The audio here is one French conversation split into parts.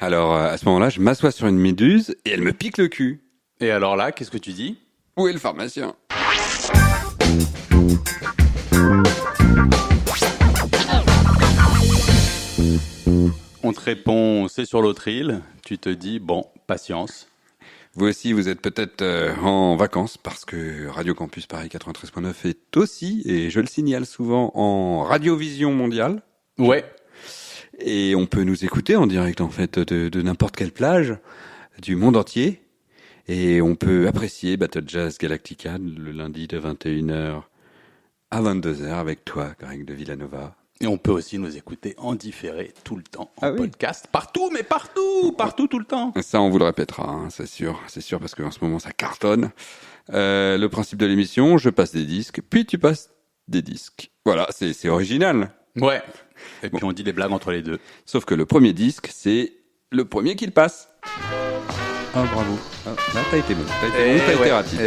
Alors, à ce moment-là, je m'assois sur une méduse et elle me pique le cul. Et alors là, qu'est-ce que tu dis? Où est le pharmacien? On te répond, c'est sur l'autre île. Tu te dis, bon, patience. Vous aussi, vous êtes peut-être en vacances parce que Radio Campus Paris 93.9 est aussi, et je le signale souvent, en radiovision mondiale. Ouais. Et on peut nous écouter en direct, en fait, de n'importe quelle plage du monde entier. Et on peut apprécier Battle Jazz Galactica le lundi de 21h à 22h avec toi, Greg de Villanova. Et on peut aussi nous écouter en différé tout le temps, en Ah oui. podcast, partout, mais partout, tout le temps. Ça, on vous le répétera, hein, c'est sûr, parce qu'en ce moment, ça cartonne. Le principe de l'émission, je passe des disques, puis tu passes des disques. Voilà, c'est original. Ouais. Et puis on dit des blagues entre les deux. Sauf que le premier disque, c'est le premier qu'il passe. Ah, bravo. Ah, là, t'as été bon. T'as été rapide.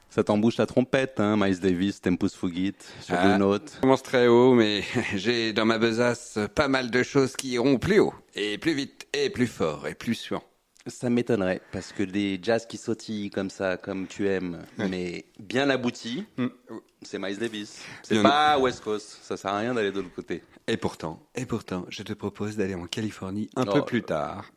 Ça t'embouche la trompette, hein, Miles Davis, Tempus Fugit, sur Blue Note. Je commence très haut, mais j'ai dans ma besace pas mal de choses qui iront plus haut, et plus vite, et plus fort, et plus suant. Ça m'étonnerait, parce que des jazz qui sautillent comme ça, comme tu aimes, Ouais. mais bien aboutis, c'est Miles Davis. C'est Il y en pas West Coast, ça sert à rien d'aller de l'autre côté. Et pourtant, je te propose d'aller en Californie un peu plus tard,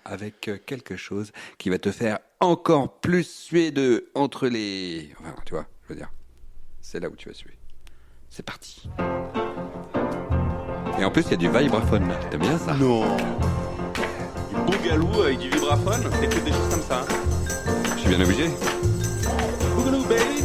avec quelque chose qui va te faire encore plus suer entre les... Enfin, tu vois, je veux dire, c'est là où tu vas suer. C'est parti. Et en plus, il y a du vibraphone. T'aimes bien ça? Non. Du boogaloo avec du vibraphone, t'écoutes des choses comme ça. Je suis bien obligé. Boogaloo, baby.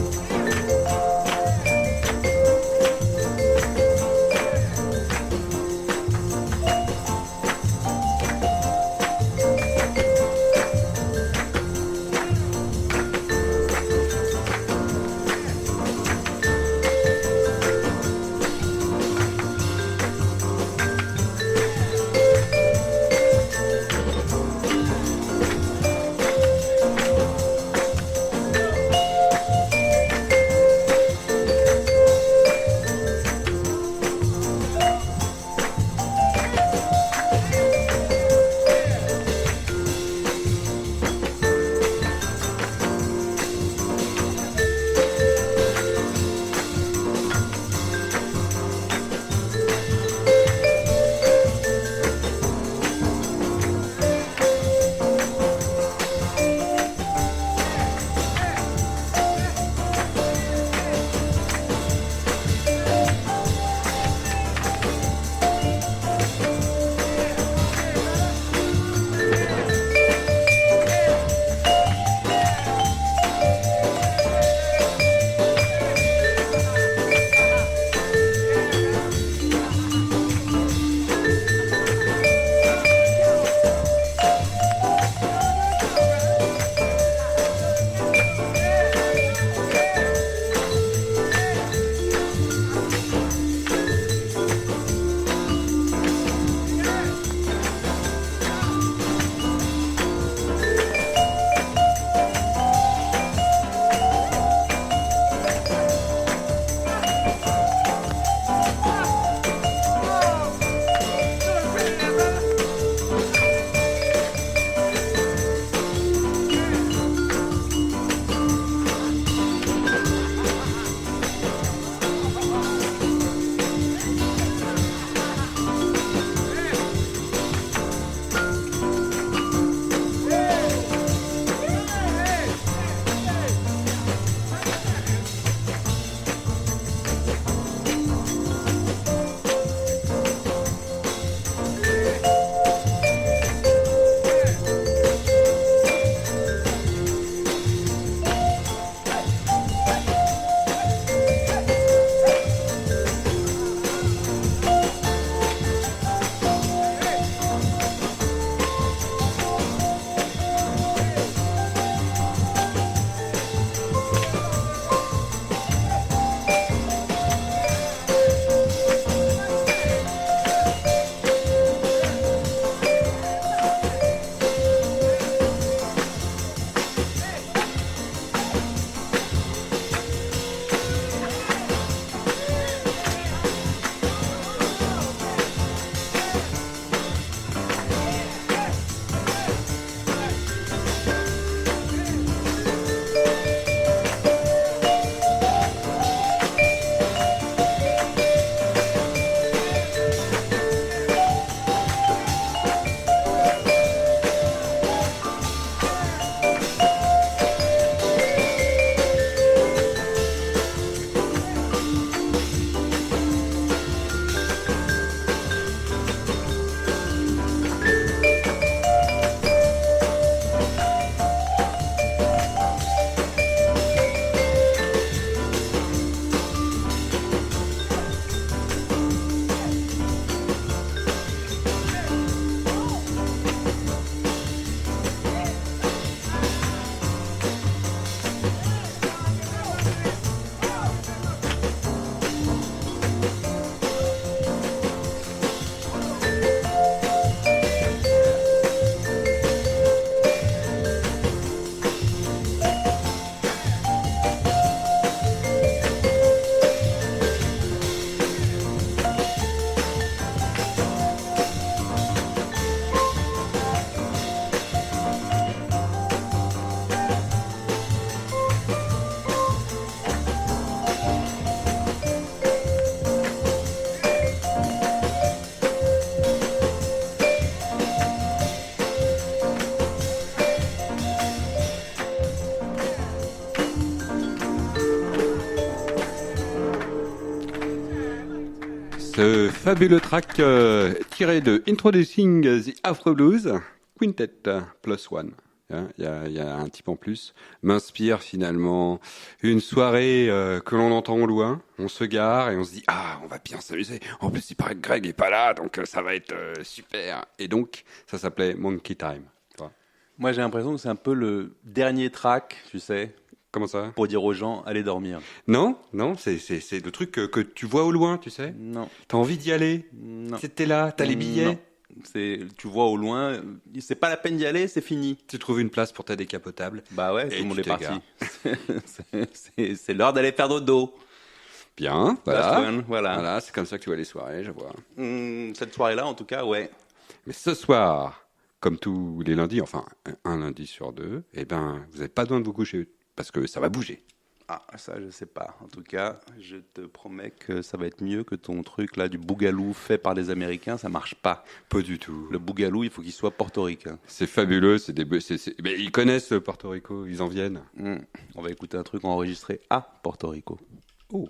Ce fabuleux track tiré de Introducing the Afro Blues, Quintet Plus One. Il y a un type en plus, m'inspire finalement une soirée que l'on entend au loin, on se gare et on se dit ah on va bien s'amuser, en plus il paraît que Greg est pas là donc ça va être super, et donc ça s'appelait Monkey Time. Moi j'ai l'impression que c'est un peu le dernier track, tu sais, Comment ça? pour dire aux gens allez dormir. Non, c'est le truc que tu vois au loin, tu sais, Non, t'as envie d'y aller, non. t'es là, t'as les billets. Non. Tu vois au loin, c'est pas la peine d'y aller, c'est fini. Tu trouves une place pour ta décapotable. Bah ouais, Et tout le monde tu est parti. t'égares. C'est l'heure d'aller faire dodo. Bien, Last voilà. one, voilà. Voilà, c'est comme ça que tu vois les soirées, je vois. Cette soirée-là, en tout cas, ouais. Mais ce soir, comme tous les lundis, enfin un lundi sur deux, eh ben, vous n'avez pas besoin de vous coucher parce que ça va bouger. Ah, ça, je sais pas. En tout cas, je te promets que ça va être mieux que ton truc là du bougalou fait par les Américains. Ça marche pas. Pas du tout. Le bougalou, il faut qu'il soit portoricain. C'est fabuleux, mais ils connaissent Porto Rico, ils en viennent. On va écouter un truc enregistré à Porto Rico. Oh.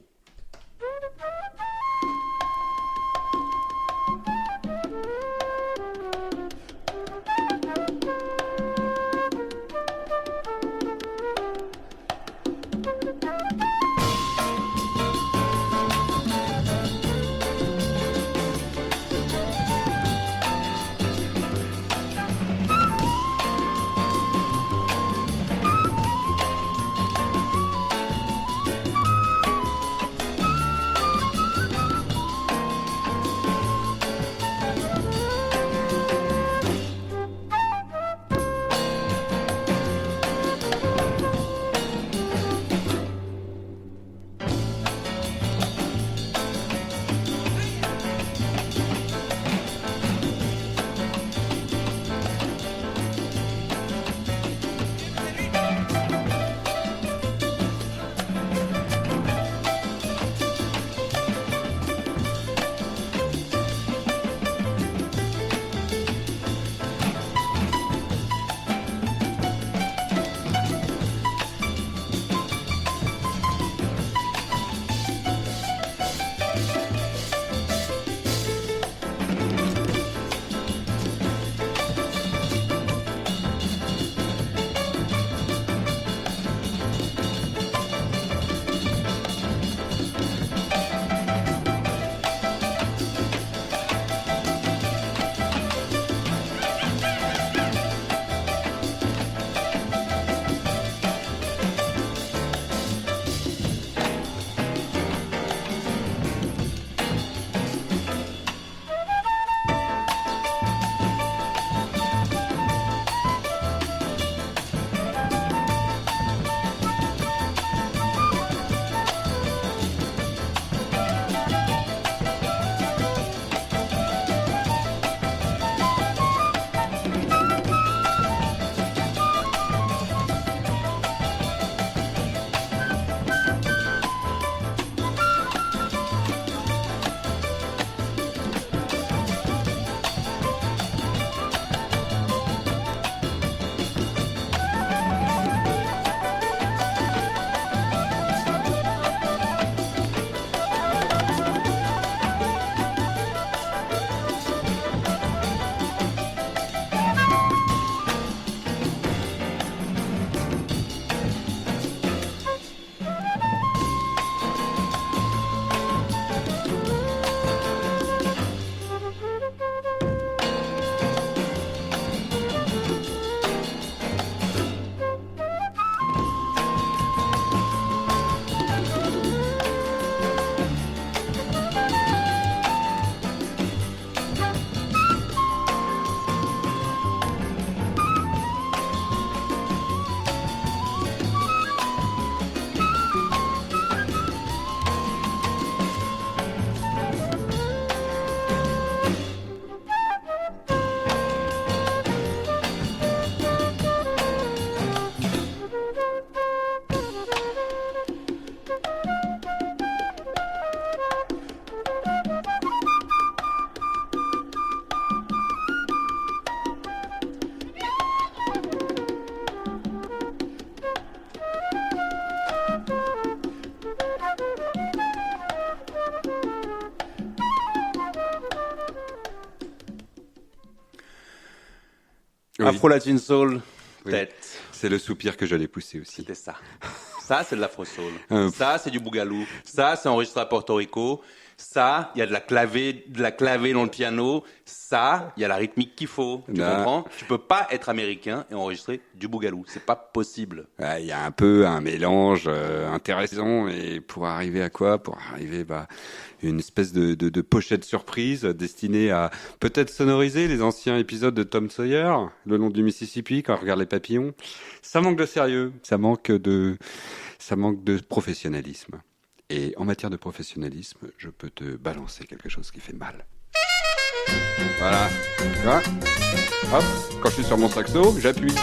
Oui. Afro Latin Soul, Oui. tête. C'est le soupir que j'allais pousser aussi. C'était ça. Ça, c'est de l'Afro Soul. Ah, Ça, c'est du Bougalou. Ça, c'est enregistré à Porto Rico. Ça, il y a de la clavé dans le piano. Ça, il y a la rythmique qu'il faut. Tu Là. comprends? Tu peux pas être américain et enregistrer du Bougalou. C'est pas possible. Il y a un peu un mélange intéressant, et pour arriver à quoi? Pour arriver une espèce de pochette surprise destinée à peut-être sonoriser les anciens épisodes de Tom Sawyer le long du Mississippi quand on regarde les papillons. Ça manque de sérieux, ça manque de professionnalisme. Et en matière de professionnalisme, je peux te balancer quelque chose qui fait mal. Voilà. Tu vois? Hop, quand je suis sur mon saxo, j'appuie.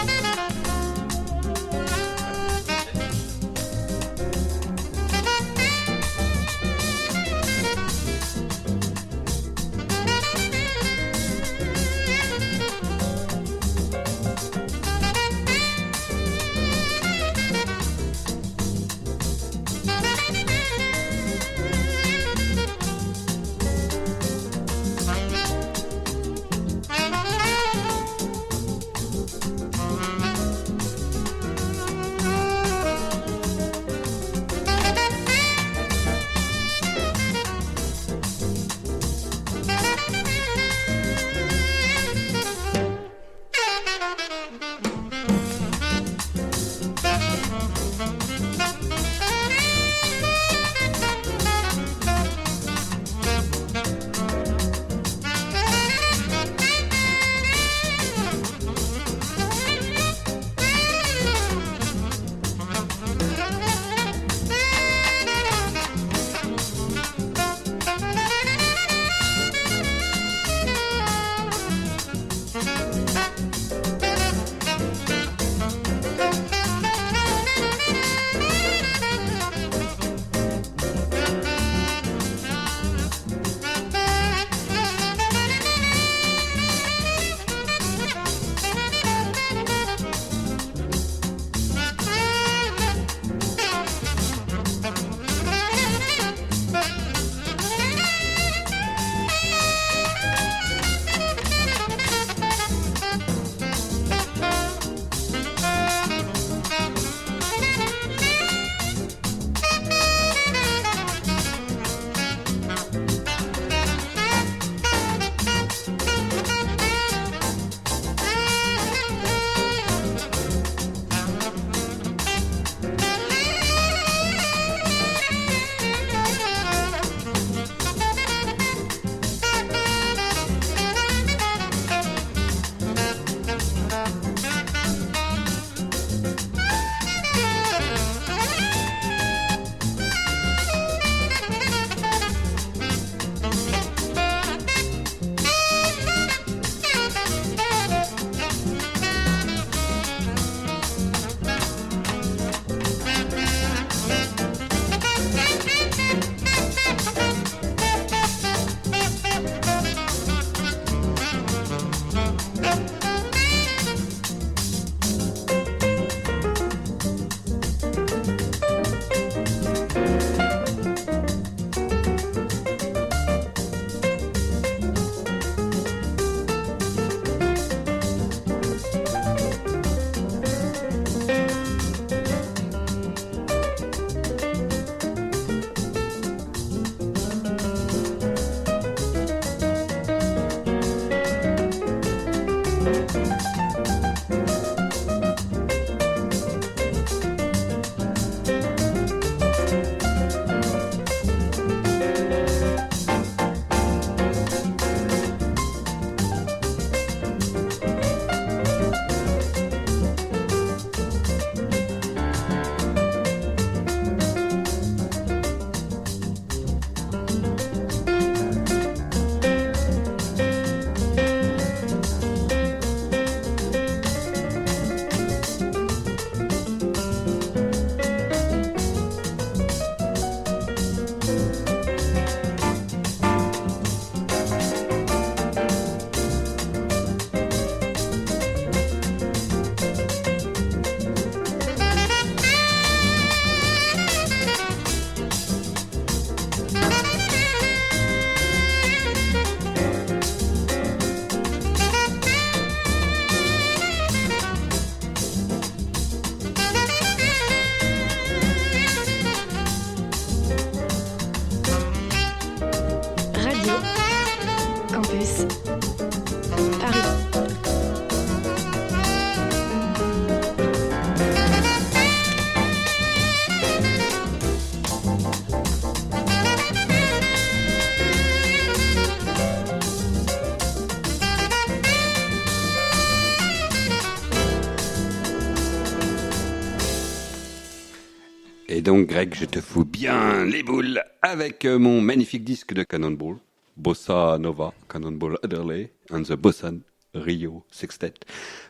Et donc, Greg, je te fous bien les boules avec mon magnifique disque de Cannonball, Bossa Nova, Cannonball Adderley and the Bossa Rio Sextet,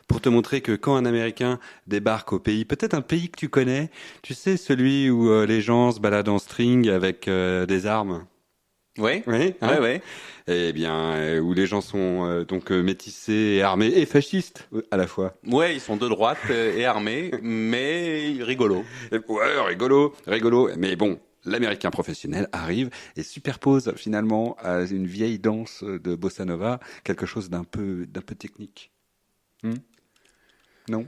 pour te montrer que quand un Américain débarque au pays, peut-être un pays que tu connais, tu sais, celui où les gens se baladent en string avec des armes. Oui, Oui, hein? ouais. Eh bien, où les gens sont donc métissés et armés et fascistes à la fois. Ouais, ils sont de droite et armés, mais rigolo. Ouais, rigolo. Mais bon, l'Américain professionnel arrive et superpose finalement à une vieille danse de bossa nova quelque chose d'un peu technique. Non?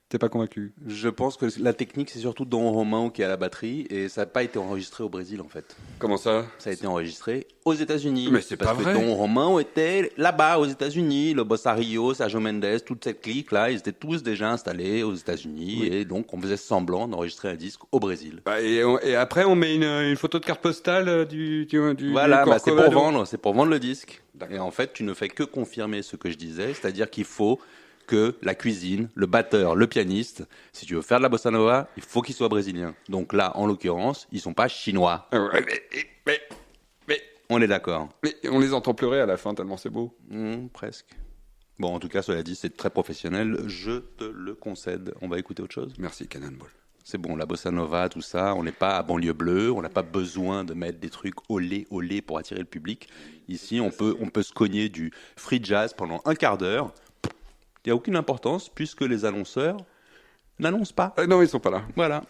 T'es pas convaincu? Je pense que la technique, c'est surtout Don Romão qui est à la batterie, et ça n'a pas été enregistré au Brésil, en fait. Comment ça? Ça a été enregistré aux États-Unis. Mais c'est pas vrai. Parce que Don Romão était là-bas, aux États-Unis. Le Bossa Rio, Sergio Mendes, toute cette clique-là, ils étaient tous déjà installés aux États-Unis. Oui. Et donc, on faisait semblant d'enregistrer un disque au Brésil. Et après, on met une photo de carte postale du voilà, du c'est pour vendre le disque. D'accord. Et en fait, tu ne fais que confirmer ce que je disais, c'est-à-dire qu'il faut que la cuisine, le batteur, le pianiste, si tu veux faire de la bossa nova, il faut qu'ils soient brésiliens. Donc là, en l'occurrence, ils sont pas chinois. Mais on est d'accord. Mais on les entend pleurer à la fin tellement c'est beau. Presque. Bon, en tout cas, cela dit, c'est très professionnel. Je te le concède. On va écouter autre chose. Merci, Cannonball. C'est bon, la bossa nova, tout ça, on n'est pas à banlieue bleue, on n'a pas besoin de mettre des trucs olé pour attirer le public. Ici, on peut se cogner du free jazz pendant un quart d'heure. Il n'y a aucune importance puisque les annonceurs n'annoncent pas. Non, ils sont pas là. Voilà.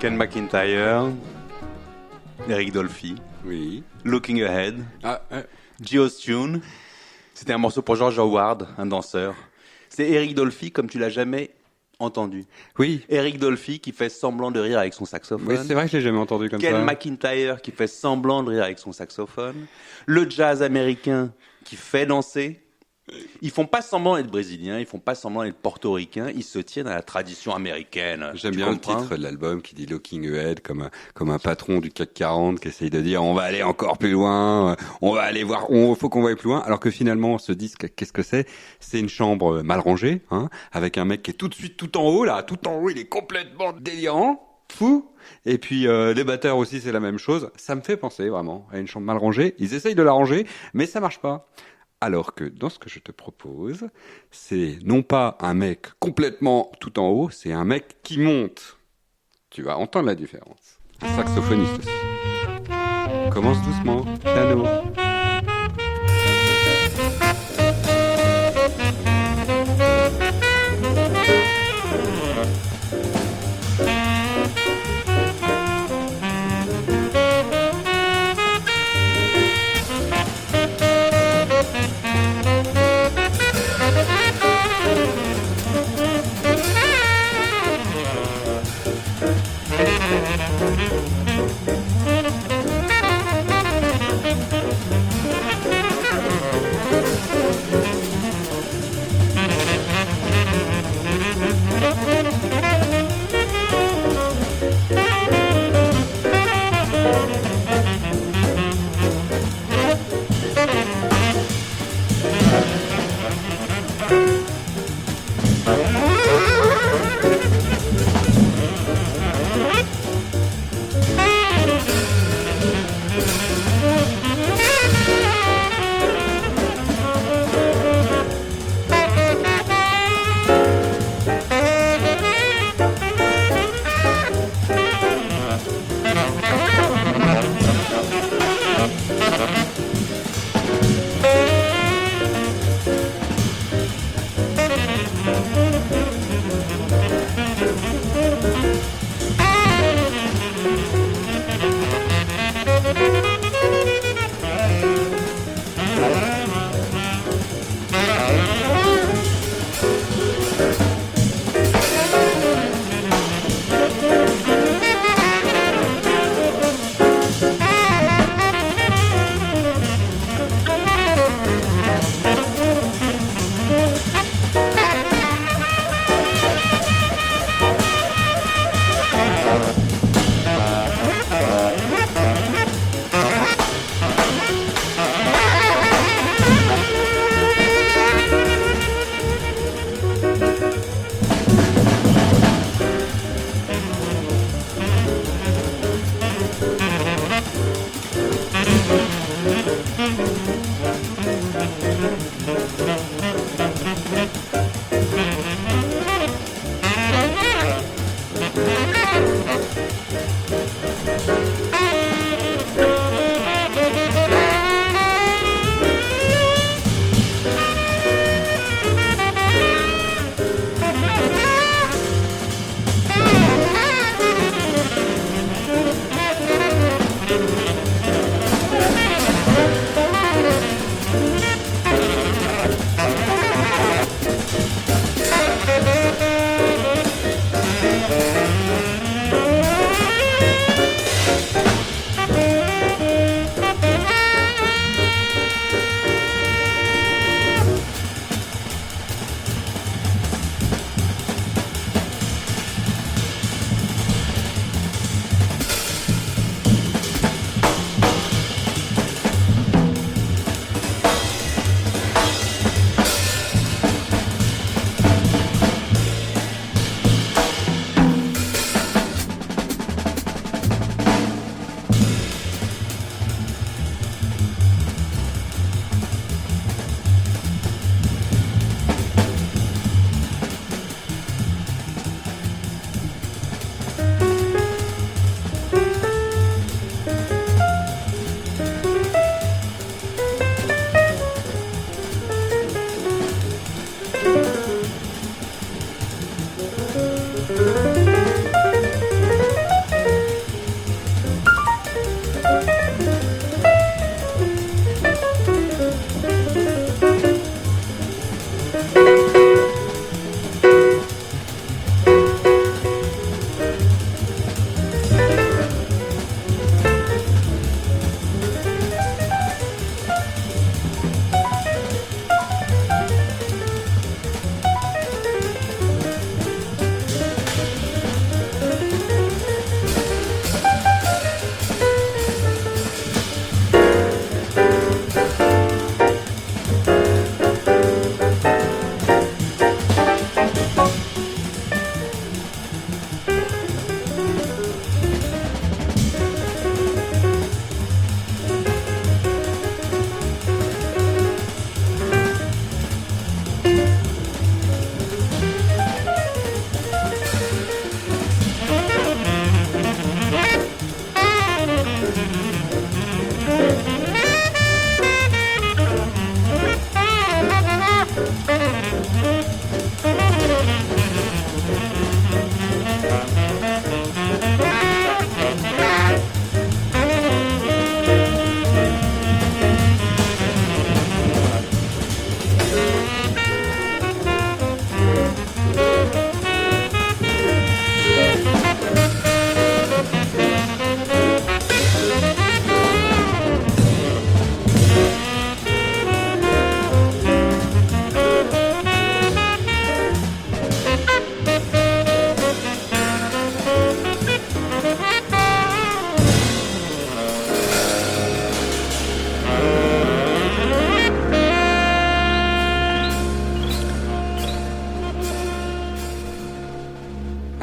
Ken McIntyre, Eric Dolphy, Oui. Looking Ahead, Ah, Geo's Tune. C'était un morceau pour George Howard, un danseur. C'est Eric Dolphy comme tu l'as jamais entendu. oui. Eric Dolphy qui fait semblant de rire avec son saxophone. Oui, c'est vrai que je l'ai jamais entendu comme Ken ça. McIntyre qui fait semblant de rire avec son saxophone. Le jazz américain qui fait danser. Ils font pas semblant d'être brésiliens, ils font pas semblant d'être portoricains, ils se tiennent à la tradition américaine. J'aime Tu bien comprends? le titre de l'album qui dit Looking Ahead comme un patron du CAC 40 qui essaye de dire on va aller encore plus loin, on va aller voir, faut qu'on aille plus loin, alors que finalement ce disque qu'est-ce que c'est? C'est une chambre mal rangée, hein, avec un mec qui est tout de suite tout en haut là, tout en haut, il est complètement délirant, fou. Et puis les batteurs aussi c'est la même chose. Ça me fait penser vraiment à une chambre mal rangée. Ils essayent de la ranger, mais ça marche pas. Alors que dans ce que je te propose, c'est non pas un mec complètement tout en haut, c'est un mec qui monte. Tu vas entendre la différence. Un saxophoniste aussi. Commence doucement, piano.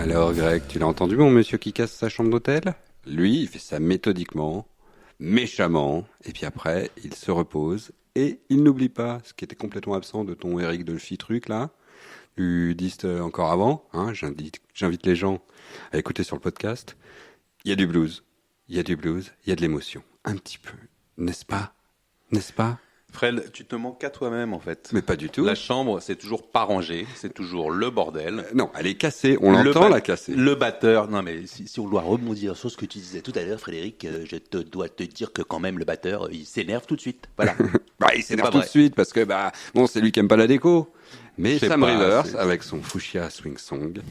Alors Greg, tu l'as entendu mon monsieur qui casse sa chambre d'hôtel? Lui, il fait ça méthodiquement, méchamment, et puis après, il se repose, et il n'oublie pas, ce qui était complètement absent de ton Eric Dolphy truc là, du disque encore avant, hein, j'invite les gens à écouter sur le podcast, il y a du blues, il y a de l'émotion, un petit peu, n'est-ce pas? N'est-ce pas? Frel, tu te manques qu'à toi-même en fait. Mais pas du tout. La chambre, c'est toujours pas rangé, c'est toujours le bordel. Non, elle est cassée, on l'entend la casser. Le batteur, non mais si on doit rebondir sur ce que tu disais tout à l'heure, Frédéric, dois te dire que quand même le batteur, il s'énerve tout de suite. Voilà. Il s'énerve tout de suite parce que c'est lui qui aime pas la déco. Mais Sam Rivers, avec son Fuchsia Swing Song,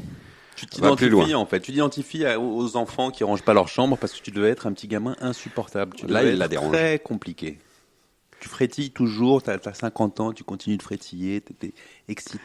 tu t'identifies en fait, tu t'identifies aux enfants qui rangent pas leur chambre parce que tu devais être un petit gamin insupportable. Là, il la dérange. Très compliqué. Tu frétilles toujours, t'as 50 ans, tu continues de frétiller, t'étais excité,